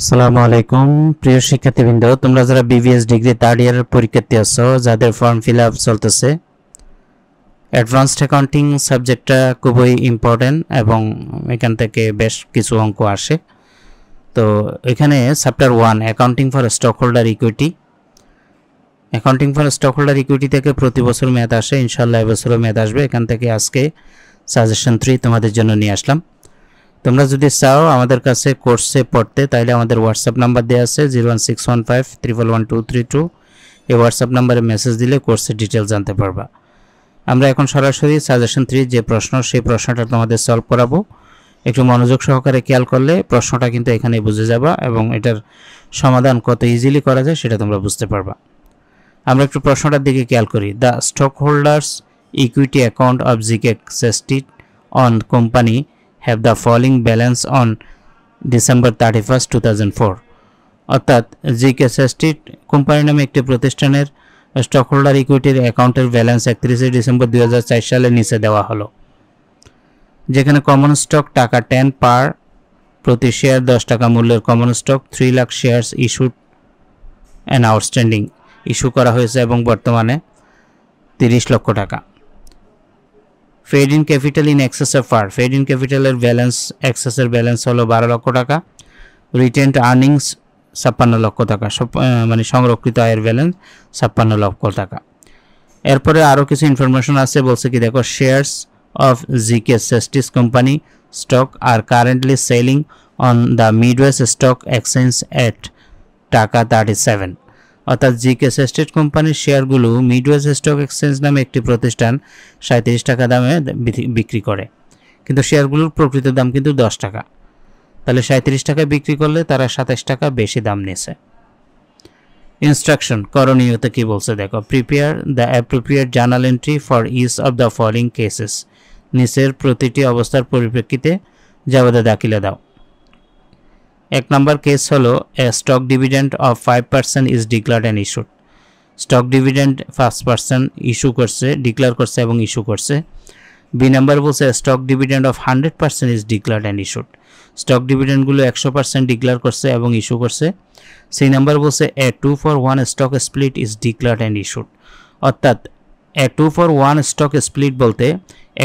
আসসালামু আলাইকুম প্রিয় শিক্ষার্থীবৃন্দ, তোমরা যারা বিবিএস ডিগ্রি থার্ড ইয়ারের পরীক্ষার্থী আছো, যাদের ফর্ম ফিল আপ চলতেছে, অ্যাডভান্সড অ্যাকাউন্টিং সাবজেক্টটা খুবই ইম্পর্টেন্ট এবং এখান থেকে বেশ কিছু অঙ্ক আসে। তো এখানে chapter 1 accounting for stock holder equity. Accounting for stock holder equity থেকে প্রতি বছর ম্যাথ আসে, ইনশাআল্লাহ এবছরও ম্যাথ আসবে। এখান থেকে আজকে সাজেশন 3 তোমাদের জন্য নিয়ে আসলাম। তোমরা যদি চাও আমাদের কাছে কোর্সে পড়তে, তাহলে আমাদের হোয়াটসঅ্যাপ নাম্বার দেওয়া আছে 01615111232। এই হোয়াটসঅ্যাপ নাম্বারে মেসেজ দিলে কোর্সের ডিটেল জানতে পারবা। আমরা এখন সরাসরি সাজেশন 3 যে প্রশ্ন, সেই প্রশ্নটা তোমাদের সলভ করাবো। একটু মনোযোগ সহকারে খেয়াল করলে প্রশ্নটা কিন্তু এখানেই বুঝে যাবা এবং এটার সমাধান কত ইজিলি করা যায় সেটা তোমরা বুঝতে পারবা। আমরা একটু প্রশ্নটার দিকে খেয়াল করি। The stock holders equity account of GK existed on company have the following balance on December 31st 2004। অর্থাৎ জিকে এক্সিস্টেড কোম্পানি নামে একটি প্রতিষ্ঠানের স্টক হোল্ডার ইকুইটির অ্যাকাউন্টের ব্যালেন্স 31 ডিসেম্বর 2004 সালে নিচে দেওয়া হলো। যেখানে কমন স্টক টাকা 10 পার প্রতি শেয়ার, 10 টাকা মূল্যের common stock 3 lakh shares issued and outstanding issue করা হয়েছে এবং বর্তমানে 30 লক্ষ টাকা। Paid in capital in excess of par, paid in ক্যাপিটালের ব্যালেন্স, এক্সেসের ব্যালেন্স হলো 12 লক্ষ টাকা। রিটেন্ড আর্নিংস 56 লক্ষ টাকা, মানে সংরক্ষিত আয়ের ব্যালেন্স 56 লক্ষ টাকা। এরপরে আরও কিছু ইনফরমেশন আছে, বলছে কি দেখো, শেয়ারস অফ জিকে সেস্টিস company stock are currently selling on the Midwest stock exchange at টাকা 37। অর্থাৎ জিকে সেস্টেড কোম্পানির শেয়ারগুলো মিডওয়েস্ট স্টক এক্সচেঞ্জ নামে একটি প্রতিষ্ঠান 37 টাকা দামে বিক্রি করে, কিন্তু শেয়ারগুলোর প্রকৃত দাম কিন্তু 10 টাকা। তাহলে 37 টাকায় বিক্রি করলে তারা 27 টাকা বেশি দাম নিয়েছে। ইনস্ট্রাকশন, করণীয়তে কি বলছে দেখো। Prepare the appropriate journal entry for each of the following cases. নিচের প্রতিটি অবস্থার পরিপ্রেক্ষিতে জবাবে দাখিলা দাও। 1 নম্বর কেস হলো a stock dividend of 5% is declared and issued. Stock dividend 5% issue করছে, ডিক্লেয়ার করছে এবং ইস্যু করছে। বি নাম্বার বলছে stock dividend of 100% is declared and issued. Stock ডিভিডেন্ডগুলো 100% ডিক্লেয়ার করছে এবং ইস্যু করছে। সি নাম্বার বলছে a 2-for-1 stock split is declared and issued. অর্থাৎ এ 2-for-1 স্টক স্প্লিট বলতে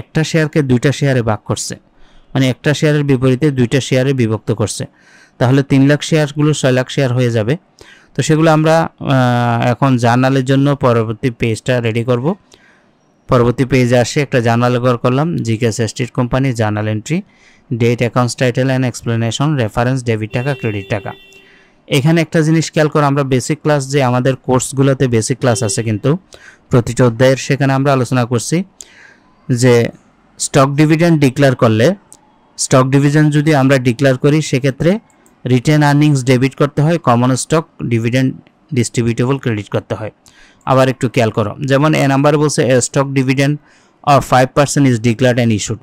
একটা শেয়ারকে 2টা শেয়ারে ভাগ করছে, মানে একটা শেয়ারের বিপরীতে 2টা শেয়ারে বিভক্ত করছে। তাহলে 3 লাখ শেয়ারগুলো 6 লাখ শেয়ার হয়ে যাবে। তো সেগুলো আমরা এখন জার্নালের জন্য পরবর্তী পেজটা রেডি করব। পরবর্তী পেজে আসে একটা জার্নাল করলাম, GK existed company journal entry, date, accounts title and explanation, reference, debit টাকা, ক্রেডিট টাকা। এখানে একটা জিনিস খেয়াল করো, আমরা বেসিক ক্লাস যে আমাদের কোর্সগুলোতে বেসিক ক্লাস আছে কিন্তু প্রতিটা অধ্যায়ের, সেখানে আমরা আলোচনা করছি যে স্টক ডিভিডেন্ড ডিক্লেয়ার করলে, স্টক ডিভিডেন্ড যদি আমরা ডিক্লেয়ার করি সেক্ষেত্রে রিটেন আর্নিংস ডেবিট করতে হয়, common stock dividend distributable credit করতে হয়। আবার একটু খেয়াল করো, যেমন এ নাম্বার বলছে stock dividend of 5% is declared and issued.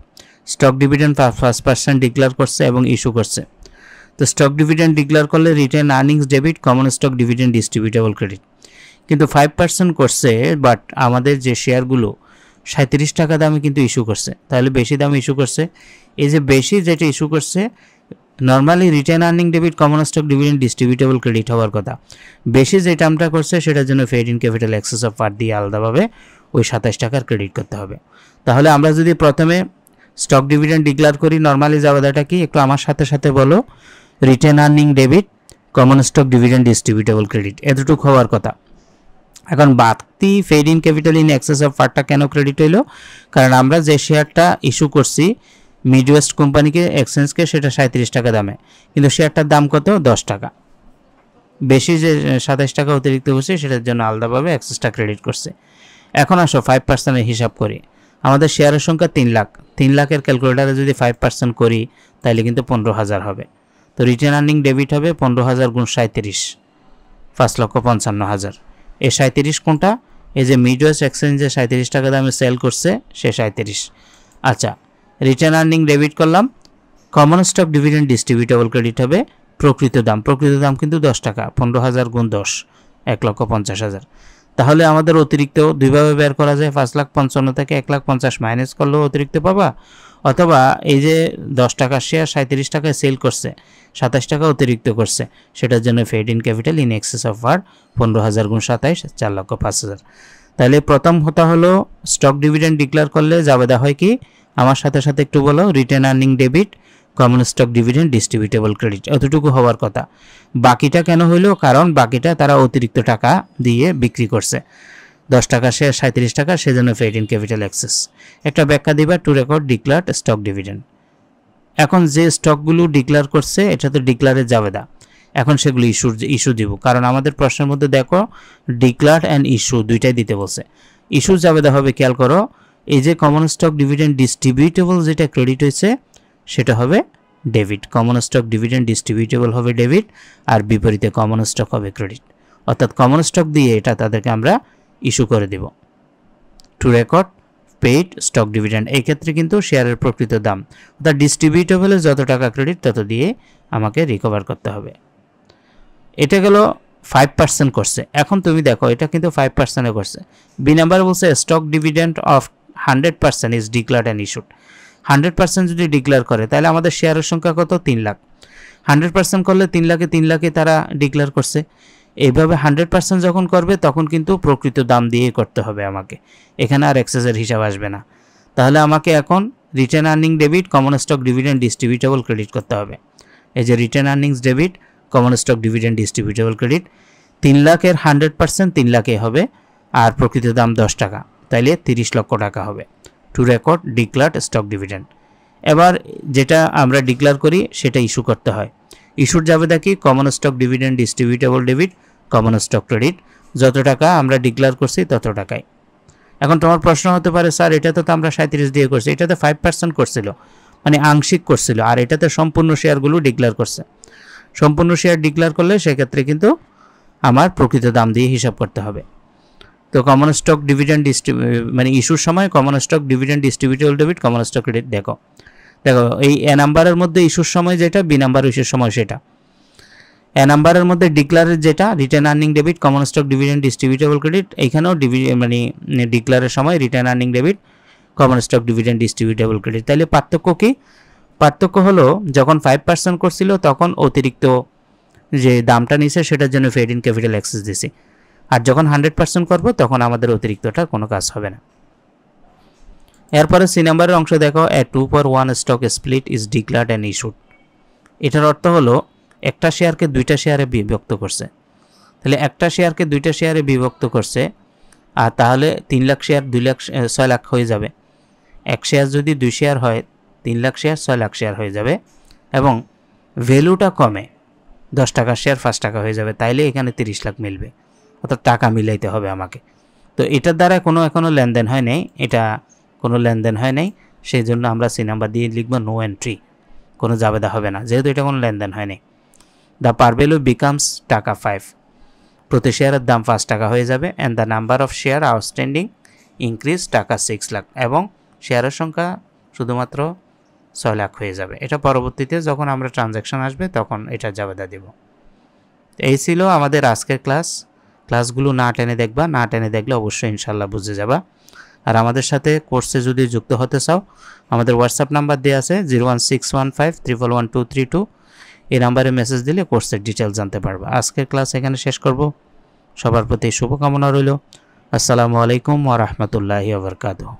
Stock dividend 5% declare করছে এবং ইস্যু করছে। তো স্টক ডিভিডেন্ড ডিক্লেয়ার করলে written earnings debit, common stock dividend distributable credit. কিন্তু 5% করছে, বাট আমাদের যে শেয়ারগুলো 37 টাকা দামে কিন্তু ইস্যু করছে, তাহলে বেশি দামে ইস্যু করছে। এই যে বেশি যেটা ইস্যু করছে, normally retained earning debit, common stock dividend distributable credit হওয়ার কথা। বেশি যে টার্মটা করছে সেটার জন্য paid in capital excess of par দিয়ে আলাদাভাবে ওই 27 টাকার ক্রেডিট করতে হবে। তাহলে আমরা যদি প্রথমে স্টক ডিভিডেন্ড ডিক্লেয়ার করি, নর্মালি জাবাদাটা কি একটু আমার সাথে সাথে বলো। Retained earning debit, common stock dividend distributable credit, এতটুকু হওয়ার কথা। এখন বাড়তি paid in capital in excess of পারটা কেন ক্রেডিট হইলো? কারণ আমরা যে শেয়ারটা ইস্যু করছি মিডওয়েস্ট কোম্পানিকে, এক্সচেঞ্জকে, সেটা 37 টাকা দামে, কিন্তু শেয়ারটার দাম কত? 10 টাকা। বেশি যে 27 টাকা অতিরিক্ত হচ্ছে সেটার জন্য আলাদাভাবে এক্সেসটা ক্রেডিট করছে। এখন আসো 5%-এর হিসাব করি। আমাদের শেয়ারের সংখ্যা 3 লাখ। 3 লাখের ক্যালকুলেটারে যদি 5% করি তাহলে কিন্তু 15,000 হবে। তো রিটেন আর্নিং ডেবিট হবে 15,000 গুণ 37, 5,55,000। এই 37 কোনটা? এই যে মিডওয়েস্ট এক্সচেঞ্জে 37 টাকা দামে সেল করছে সে 37। আচ্ছা, রিটেন আর্নিং ডেবিট করলাম, common stock dividend distributable credit হবে প্রকৃত দাম। প্রকৃত দাম কিন্তু 10 টাকা, 15,000 গুণ 10, 1,50,000। তাহলে আমাদের অতিরিক্ত দুইভাবে বের করা যায়। 5,55,000 থেকে 1,50,000 মাইনাস করলেও অতিরিক্ত পাবা, অথবা এই যে 10 টাকার শেয়ার 37 টাকায় সেল করছে, 27 টাকা অতিরিক্ত করছে, সেটার জন্য paid in capital in excess of 15,000 গুণ 27 4,05,000। তাহলে প্রথম হতা হলো স্টক ডিভিডেন্ড ডিক্লেয়ার করলে জাবেদা হয় কি, আমার সাথে সাথে একটু বলো, retained earning debit, common stock dividend, distributable credit, এতটুকু হওয়ার কথা। বাকিটা কেন হইলো? কারণ বাকিটা তারা অতিরিক্ত টাকা দিয়ে বিক্রি করছে, 10 টাকা শেয়ার 37 টাকা, সেজন্য পেইড ইন ক্যাপিটাল এক্সেস। একটা ব্যাখ্যা দিবা, two record declared stock dividend. এখন যে স্টকগুলো ডিক্লেয়ার করছে এটা তো ডিক্লারের জাবেদা, এখন সেগুলো ইস্যু দিব, কারণ আমাদের প্রশ্নের মধ্যে দেখো ডিক্লার্ড অ্যান্ড ইস্যু দুইটাই দিতে বলছে। ইস্যু জাবেদা হবে, খেয়াল করো, এই যে কমন স্টক ডিভিডেন্ড ডিস্ট্রিবিউটেবল যেটা ক্রেডিট হয়েছে সেটা হবে debit, common stock dividend distributable হবে ডেবিট, আর বিপরীতে কমন স্টক হবে ক্রেডিট। অর্থাৎ কমন স্টক দিয়ে এটা তাদেরকে আমরা ইস্যু করে দেব। To record paid stock dividend, এই ক্ষেত্রে কিন্তু শেয়ারের প্রকৃত দাম, অর্থাৎ ডিস্ট্রিবিউটেবলে যত টাকা ক্রেডিট তত দিয়ে আমাকে রিকভার করতে হবে। এটা গেল 5% করছে। এখন তুমি দেখো এটা কিন্তু 5% করছে। বি নাম্বার বলছে stock dividend of 100% is declared and issued. 100% যদি ডিক্লেয়ার করে তাহলে আমাদের শেয়ারের সংখ্যা কত? 3 লাখ। 100% করলে 3 লাখে তারা ডিক্লেয়ার করছে। এইভাবে 100% যখন করবে তখন কিন্তু প্রকৃত দাম দিয়ে করতে হবে আমাকে, এখানে আর এক্সেসের হিসাব আসবে না। তাহলে আমাকে এখন written earning debit, common stock dividend, distributable credit করতে হবে। এই যে written earnings debit, common stock dividend, distributable credit, 3 লাখের 100% 3 লাখে হবে, আর প্রকৃত দাম 10 টাকা, তাইলে 30 লক্ষ টাকা হবে। Two record declared stock dividend. এবার যেটা আমরা ডিক্লেয়ার করি সেটা ইস্যু করতে হয়। ইস্যুর জাবেদা কি? Common stock dividend, ডিস্ট্রিবিউটেবল debit, common stock credit, যত টাকা আমরা ডিক্লেয়ার করছি তত টাকায়। এখন তোমার প্রশ্ন হতে পারে, স্যার এটা তো আমরা 37 দিয়ে করছি, এটাতে 5% করছিল, মানে আংশিক করছিল, আর এটাতে সম্পূর্ণ শেয়ারগুলো ডিক্লেয়ার করছে। সম্পূর্ণ শেয়ার ডিক্লেয়ার করলে সেক্ষেত্রে কিন্তু আমার প্রকৃত দাম দিয়ে হিসাব করতে হবে। তো কমন স্টক ডিভিডেন্ড মানে ইস্যুর সময় common stock dividend, ডিস্ট্রিবিউটেবল debit, common stock credit, দেখো এই এ নাম্বারের মধ্যে ইস্যুর সময় যেটা, বি নাম্বার ইস্যুর সময় সেটা। এ নাম্বারের মধ্যে ডিক্লারের যেটা written earning debit, common stock dividend, distributable credit, এইখানেও মানে ডিক্লারের সময় written earning debit, common stock dividend, distributable credit. তাহলে পার্থক্য কি? পার্থক্য হলো যখন 5% করছিল তখন অতিরিক্ত যে দামটা নিছে সেটার জন্য পেইড ইন ক্যাপিটাল এক্সেস দিছি, আর যখন 100% করব তখন আমাদের অতিরিক্তটার কোনো কাজ হবে না। এরপরে সি নাম্বারের অংশ দেখো, এ 2/1 stock split is declared and issued. এটার অর্থ হলো একটা শেয়ারকে দুইটা শেয়ারে বিভক্ত করছে। তাহলে একটা শেয়ারকে দুইটা শেয়ারে বিভক্ত করছে, আর তাহলে 3 লাখ শেয়ার 6 লাখ হয়ে যাবে। এক শেয়ার যদি 2 শেয়ার হয়, 3 লাখ শেয়ার 6 লাখ শেয়ার হয়ে যাবে, এবং ভ্যালুটা কমে, 10 টাকার শেয়ার 5 টাকা হয়ে যাবে, তাইলে এখানে 30 লাখ মিলবে, অর্থাৎ টাকা মিলাইতে হবে আমাকে। তো এটার দ্বারা এখনও লেনদেন হয় নাই, এটা কোনো লেনদেন হয় নাই, সেই জন্য আমরা সি নাম্বার দিয়ে লিখব নো এন্ট্রি, কোনো জাবেদা হবে না, যেহেতু এটা কোনো লেনদেন হয় নাই। দ্য পার ভ্যালু বিকামস টাকা 5, প্রতি শেয়ারের দাম 5 টাকা হয়ে যাবে, and the number of share outstanding increase টাকা 6 লাখ, এবং শেয়ারের সংখ্যা শুধুমাত্র 6 লাখ হয়ে যাবে। এটা পরবর্তীতে যখন আমরা ট্রানজ্যাকশন আসবে তখন এটা জাবেদা দেব। এই ছিল আমাদের আজকের ক্লাসগুলো না টেনে দেখবা, না টেনে দেখলে অবশ্যই ইনশাল্লাহ বুঝে যাবা। আর আমাদের সাথে কোর্সে যদি যুক্ত হতে চাও, আমাদের হোয়াটসঅ্যাপ নাম্বার দেওয়া আছে 01615311232, এই নাম্বারে মেসেজ দিলে কোর্সের ডিটেলস জানতে পারবা। আজকের ক্লাস এখানে শেষ করব। সবার প্রতি শুভকামনা রইল। আসসালামু আলাইকুম ওয়া রাহমাতুল্লাহি ওয়া বারাকাতুহু।